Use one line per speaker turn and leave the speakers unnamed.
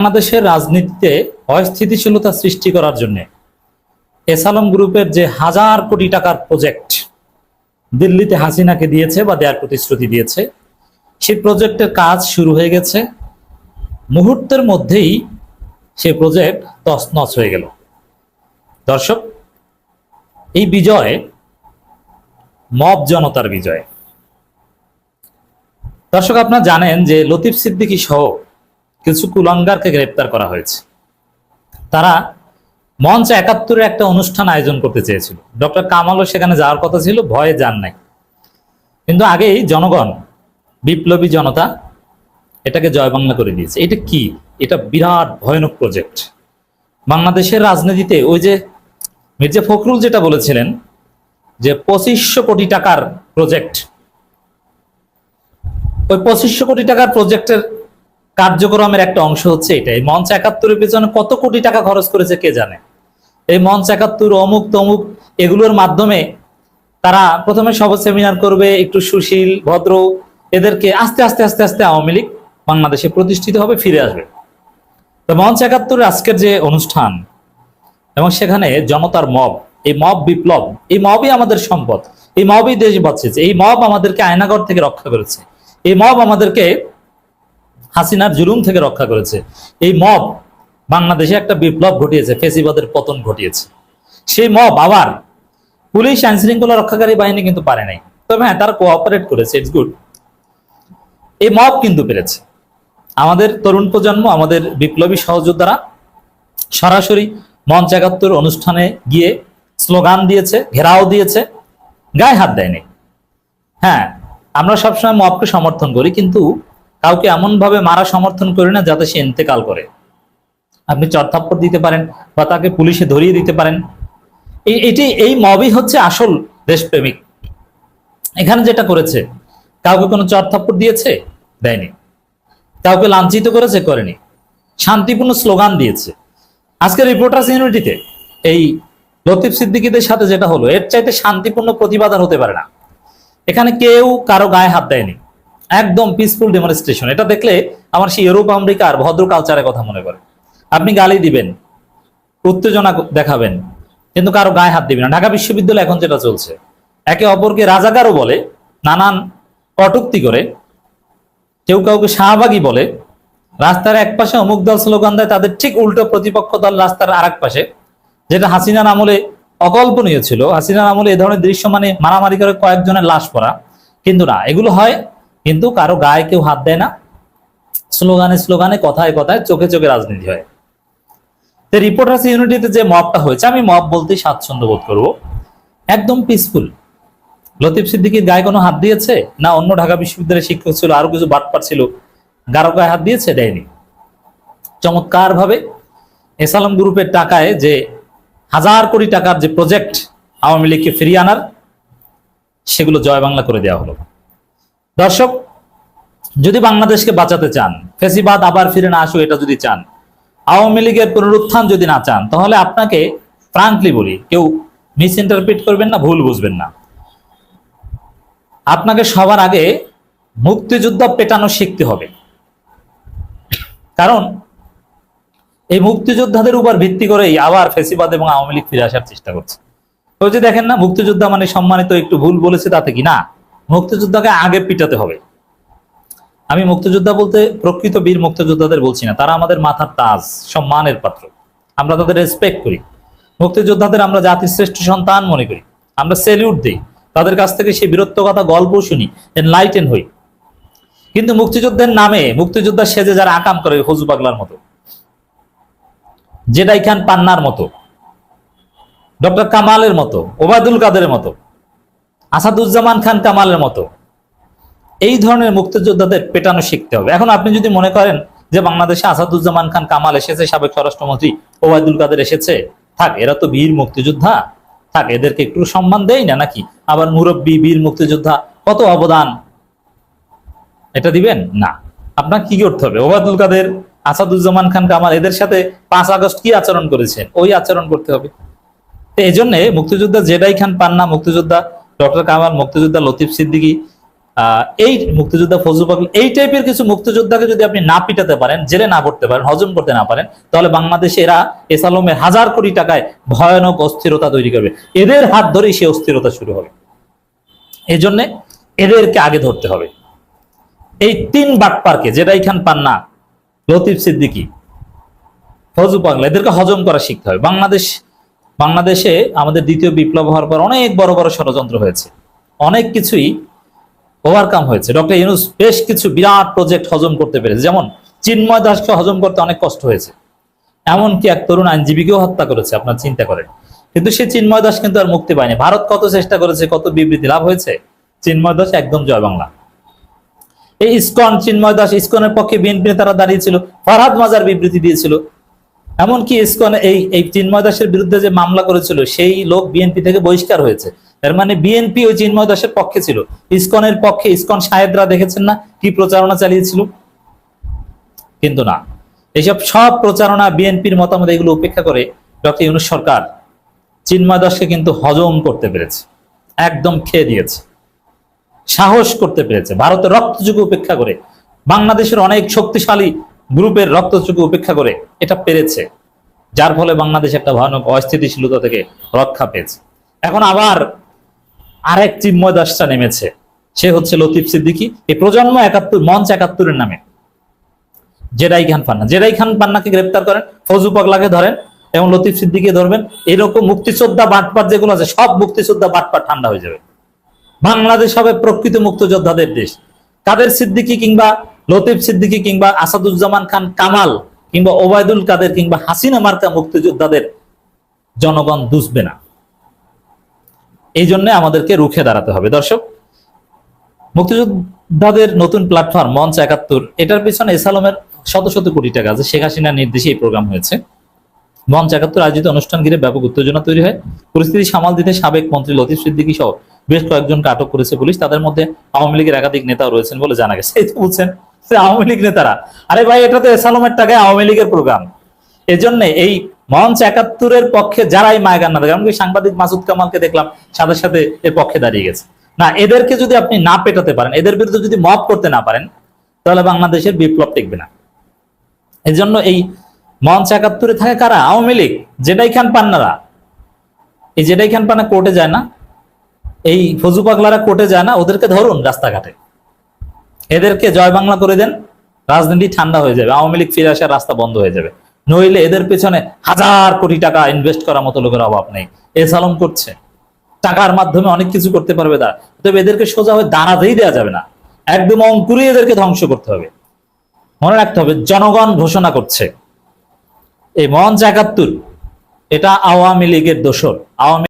বাংলাদেশের রাজনীতিতে অস্থিতিশীলতা সৃষ্টি করার জন্য এসালম গ্রুপের যে হাজার কোটি টাকার প্রজেক্ট দিল্লিতে হাসিনাকে দিয়েছে বা দেওয়ার প্রতিশ্রুতি দিয়েছে, সেই প্রজেক্টের কাজ শুরু হয়ে গেছে। মুহূর্তের মধ্যেই সেই প্রজেক্ট তছনছ হয়ে গেল। দর্শক, এই বিজয় মব জনতার বিজয়। দর্শক, আপনারা জানেন যে লতিফ সিদ্দিকী সহ কিছু কুলাঙ্গারকে গ্রেপ্তার করা হয়েছে। তারা মঞ্চ ৭১-এর একটা অনুষ্ঠান আয়োজন করতে চেয়েছিল। ডক্টর কামালও সেখানে যাওয়ার কথা ছিল, ভয়ে যান নাই। কিন্তু আগেই জনগণ, বিপ্লবী জনতা এটাকে জয় বাংলা করে দিয়েছে। এটা কি? এটা বিরাট ভয়ানক প্রজেক্ট। বাংলাদেশের রাজনীতিতে ওই যে মির্জা ফখরুল যেটা বলেছিলেন যে ২৫০০ কোটি টাকার প্রজেক্ট, ওই ২৫০০ কোটি টাকার প্রজেক্টের কার্যক্রমের একটা অংশ হচ্ছে এটা। এই মঞ্চ ৭১-এর পেছনে কত কোটি টাকা খরচ করেছে কে জানে। এই মঞ্চ ৭১, অমুক তমুক, এগুলোর মাধ্যমে তারা প্রথমে সব সেমিনার করবে, একটু সুশীল ভদ্র, এদেরকে আস্তে আস্তে আস্তে আস্তে আওয়ামী লীগ বাংলাদেশে প্রতিষ্ঠিত হবে, ফিরে আসবে। তো মঞ্চ ৭১-এর আজকের যে অনুষ্ঠান এবং সেখানে জনতার মব, এই মব বিপ্লব, এই মবই আমাদের সম্পদ, এই মবই দেশ বাঁচিয়েছে, এই মব আমাদেরকে আয়নাঘর থেকে রক্ষা করেছে, এই মব আমাদেরকে হাসিনার জুলুম থেকে রক্ষা করেছে, এই মব বাংলাদেশে একটা বিপ্লব ঘটিয়েছে, ফেসিবাদের পতন ঘটিয়েছে। সেই মব আবার পুলিশ আইন শৃঙ্খলা রক্ষাকারী বাহিনী কিন্তু পারে নাই, তবে হ্যাঁ তারা কোঅপারেট করেছে, ইটস গুড। এই মব কিন্তু পেরেছে। আমাদের তরুণ প্রজন্ম, আমাদের বিপ্লবী সহযোদ্ধারা সরাসরি মঞ্চ ৭১ অনুষ্ঠানে গিয়ে স্লোগান দিয়েছে, ঘেরাও দিয়েছে, গায়ে হাত দেয়নি। হ্যাঁ, আমরা সবসময় মবকে সমর্থন করি, কিন্তু কাউকে এমন ভাবে মারা সমর্থন করি না যাতে সে ইন্তেকাল করে। আপনি চড়থাপ্পড় দিতে পারেন বা তাকে পুলিশে ধরিয়ে দিতে পারেন। এই মবই হচ্ছে আসল দেশপ্রেমিক। এখানে যেটা করেছে, কাউকে কোনো চড়থাপ্পড় দিয়েছে? দেয়নি। কাউকে লাঞ্ছিত করেছে? করেনি। শান্তিপূর্ণ স্লোগান দিয়েছে। আজকে রিপোর্টার্স ইউনিটিতে এই লতিফ সিদ্দিকীদের সাথে যেটা হলো, এর চাইতে শান্তিপূর্ণ প্রতিবাদ হতে পারে না। এখানে কেউ কারো গায়ে হাত দেয়নি, একদম পিসফুল ডেমনস্ট্রেশন। এটা দেখলে আমার সেই ইউরোপ আমেরিকার ভদ্র কালচারের কথা মনে করে। আপনি গালি দিবেন, উত্তেজনা দেখাবেন, কিন্তু কারো গায়ে হাত দিবেন না। ঢাকা বিশ্ববিদ্যালয়ে এখন যেটা চলছে, একে অপরকে রাজাকারও বলে, নানান কটূক্তি করে, কেউ কাউকে শাহবাগী বলে, রাস্তার এক পাশে অমুক দল স্লোগান দেয়, তাদের ঠিক উল্টো প্রতিপক্ষ দল রাস্তার আর এক পাশে, যেটা হাসিনার আমলে অকল্পনীয় ছিল। হাসিনার আমলে এ ধরনের দৃশ্য মানে মারামারি করে কয়েকজনের লাশ পড়া, কিন্তু না, এগুলো হয় কিন্তু কারো গায়ে কেউ হাত দেয় না। স্লোগানে স্লোগানে, কথায় কথায়, চোখে চোখে রাজনীতি হয়। রিপোর্টার্স ইউনিটিতে যে মবটা হয়েছে, আমি মব বলতে স্বাচ্ছন্দ্য বোধ করবো, একদম পিসফুল। লতিফ সিদ্দিকীর গায়ে কোনো হাত দিয়েছে না? অন্য ঢাকা বিশ্ববিদ্যালয়ের শিক্ষক ছিল, আরো কিছু বাটপার ছিল, গারো গায়ে হাত দিয়েছে? দেয়নি। চমৎকার ভাবে এসালম গ্রুপের টাকায় যে হাজার কোটি টাকার যে প্রজেক্ট আওয়ামী লীগকে ফিরিয়ে আনার, সেগুলো জয় বাংলা করে দেওয়া হলো। দর্শক, যদি বাংলাদেশকে বাঁচাতে চান, ফেসিবাদ আবার ফিরে না আসুক এটা যদি চান, আওয়ামী লীগের পুনরুত্থান যদি না চান, তাহলে আপনাকে ফ্রাঙ্কলি বলি, কেউ মিস ইন্টারপ্রিট করবেন না, ভুল বুঝবেন না, আপনাকে সবার আগে মুক্তিযুদ্ধ পেটানো শিখতে হবে। কারণ এই মুক্তিযোদ্ধাদের উপর ভিত্তি করেই আবার ফেসিবাদ এবং আওয়ামী লীগ ফিরে আসার চেষ্টা করছে। ওই যে দেখেন না, মুক্তিযোদ্ধা মানে সম্মানিত, একটু ভুল বলেছে তাতে কি না, মুক্তিযোদ্ধাকে আগে পিটাতে হবে। আমি মুক্তিযোদ্ধা বলতে প্রকৃত বীর মুক্তিযোদ্ধাদের বলছি না, তারা আমাদের মাথার তাজ, সম্মানের পাত্র, আমরা তাদের রেসপেক্ট করি। মুক্তিযোদ্ধাদের আমরা জাতির শ্রেষ্ঠ সন্তান মনে করি, আমরা স্যালিউট দিই, তাদের কাছ থেকে সেই বীরত্ব কথা গল্প শুনি, এনলাইটেন হই। কিন্তু মুক্তিযুদ্ধের নামে মুক্তিযোদ্ধা সেজে যারা আকাম করে, ফজু পাগলার মতো, জেডাই খান পান্নার মতো, ডক্টর কামালের মতো, ওবায়দুল কাদেরের মতো, আসাদুজ্জামান খান কামালের মতো, এই ধরনের মুক্তিযোদ্ধাদের পেটানো শিখতে হবে। এখন আপনি যদি মনে করেন যে বাংলাদেশে আসাদুজ্জামান খান কামাল এসেছে, সাবেক স্বরাষ্ট্রমন্ত্রী ওবায়দুল কাদের এসেছে, থাক, এরা তো বীর মুক্তিযোদ্ধা, থাক, এদেরকে একটু সম্মান দেই না নাকি, আবার মুরব্বী বীর মুক্তিযোদ্ধা, কত অবদান, এটা দিবেন না। আপনার কি করতে হবে? ওবায়দুল কাদের, আসাদুজ্জামান খান কামাল, এদের সাথে ৫ আগস্ট কি আচরণ করেছেন, ওই আচরণ করতে হবে। এই জন্য মুক্তিযোদ্ধা জেডাই খান পান্না, মুক্তিযোদ্ধা ডক্টর কামাল, মুক্তিযোদ্ধা লতিফ সিদ্দিকী, এই মুক্তিযোদ্ধা ফজলুল পাগল এই টাইপের কিছু মুক্তিযোদ্ধাকে যদি আপনি না পিটাতে পারেন, জেলে না পড়তে পারেন, হজম করতে না পারেন, তাহলে বাংলাদেশে এরা এসালমের 1000 কোটি টাকায় ভয়ানক অস্থিরতা তৈরি করবে। এদের হাত ধরেই সে অস্থিরতা শুরু হবে। এই জন্য এদেরকে আগে ধরতে হবে। এই 3 বাটপারকে, জেরাই খান পান্না, লতিফ সিদ্দিকী, ফজলুল পাগল, এদেরকে হজম করা শিখতে হবে। বাংলাদেশে আমাদের দ্বিতীয় বিপ্লব হওয়ার পর অনেক বড় বড় ষড়যন্ত্র হয়েছে, অনেক কিছুই ওভারকাম হয়েছে। ডক্টর ইউনূস বেশ কিছু বিরাট প্রজেক্ট হজম করতে পেরেছে, যেমন চিন্ময় দাসকে হজম করতে অনেক কষ্ট হয়েছে, এমনকি এক তরুণ আইনজীবীকেও হত্যা করেছে, আপনার চিন্তা করেন। কিন্তু সে চিন্ময় দাস কিন্তু আর মুক্তি পায়নি। ভারত কত চেষ্টা করেছে, কত বিবৃতি, লাভ হয়েছে? চিন্ময় দাস একদম জয় বাংলা। এই ইসকন, চিন্ময় দাস ইসকনের পক্ষে বিএনপি নেতারা দাঁড়িয়েছিল, ফরহাদ মাজার বিবৃতি দিয়েছিল। এমনকি ইসকন এই চিন্ময় দাসের বিরুদ্ধে যে মামলা করেছিল সেই লোক বিএনপি থেকে বহিষ্কার হয়েছে। তার মানে বিএনপি ওই চিন্ময় দাসের পক্ষে ছিল, ইসকনের পক্ষে। ইসকন সাহেবরা দেখেছেন না কি প্রচারণা চালিয়েছিল? কিন্তু না, এইসব সব প্রচারণা, বিএনপির মতামত, এগুলো উপেক্ষা করে ডক্টর ইউনূস সরকার চিন্ময় দাসকে কিন্তু হজম করতে পেরেছে, একদম খেয়ে দিয়েছে, সাহস করতে পেরেছে। ভারতের রক্তচুকু উপেক্ষা করে, বাংলাদেশের অনেক শক্তিশালী গ্রুপের রক্তচুকু উপেক্ষা করে এটা পেরেছে, যার ফলে বাংলাদেশ একটা ভয়ানক অস্থিতিশীলতা থেকে রক্ষা পেয়েছে। এখন আবার আরেক চিন্ময় দাসটা নেমেছে, সে হচ্ছে লতিফ সিদ্দিকী। এই প্রজন্ম 71, মঞ্চ 71-এর নামে জেরাই খান পান্না, জেরাই খান পান্নাকে গ্রেপ্তার করেন, ফজলুল পাগলাকে ধরেন এবং লতিফ সিদ্দিকীকে ধরবেন। এরকম মুক্তিযোদ্ধা বাটপার যেগুলো আছে, সব মুক্তিযোদ্ধা বাটপার ঠান্ডা হয়ে যাবে। বাংলাদেশ হবে প্রকৃত মুক্তিযোদ্ধাদের দেশ। কাদের সিদ্দিকী কিংবা লতিফ সিদ্দিকী কিংবা আসাদুজ্জামান খান কামাল কিংবা ওবায়দুল কাদের কিংবা হাসিনা মার্কা মুক্তিযোদ্ধাদের জনগণ দুষবে না। এই জন্য আমাদেরকে রুখে দাঁড়াতে হবে। দর্শক, মুক্তিযোদ্ধাদের নতুন প্ল্যাটফর্ম মঞ্চ 71, এটার পিছনে এসালমের শত শত কোটি টাকা আছে। শেখ হাসিনার নির্দেশে এই প্রোগ্রাম হয়েছে। মঞ্চ 71 আয়োজিত অনুষ্ঠান ঘিরে ব্যাপক উত্তেজনা তৈরি হয়। পরিস্থিতি সামাল দিতে সাবেক মন্ত্রী লতিফ সিদ্দিকী সহ বেশ কয়েকজনকে আটক করেছে পুলিশ। তাদের মধ্যে আওয়ামী লীগের একাধিক নেতাও রয়েছেন বলে জানা গেছে। এই তো বলছেন আওয়ামী লীগ নেতারা, আরে ভাই এটা তো এসালমের টাকায় আওয়ামী লীগের প্রোগ্রাম। এজন্য এই মঞ্চ 71-এর পক্ষে যারাই মায়গান না দেখে, এমনকি সাংবাদিক মাসুদ কামালকে দেখলাম সাথে সাথে এর পক্ষে দাঁড়িয়ে গেছে। না, এদেরকে যদি আপনি না পেটাতে পারেন, এদের বিরুদ্ধে যদি মব করতে না পারেন, তাহলে বাংলাদেশের বিপ্লব টিকবে না। এই জন্য এই মঞ্চ 71-এ থাকে কারা? আওয়ামী লীগ, জেরাই খান পান্নারা। এই জেরাই খান পান্না কোর্টে যায় না, এই ফজলুল পাগলারা কোর্টে যায় না, ওদেরকে ধরুন রাস্তাঘাটে, এদেরকে জয় বাংলা করে দেন, রাজনীতি ঠান্ডা হয়ে যাবে, আওয়ামী লীগ ফিরে আসার রাস্তা বন্ধ হয়ে যাবে। নইলে এদের পেছনে 1000 কোটি টাকা ইনভেস্ট করার মতো লোকের অভাব নেই। এসালম করছে, টাকার মাধ্যমে অনেক কিছু করতে পারবে তারা, তবে এদেরকে সোজা হয়ে দাঁড়াতেই দেওয়া যাবে না, একদম অঙ্কুরে এদেরকে ধ্বংস করতে হবে। মনে রাখতে হবে, জনগণ ঘোষণা করছে এই মঞ্চ 71 এটা আওয়ামী লীগের দোসর। আওয়ামী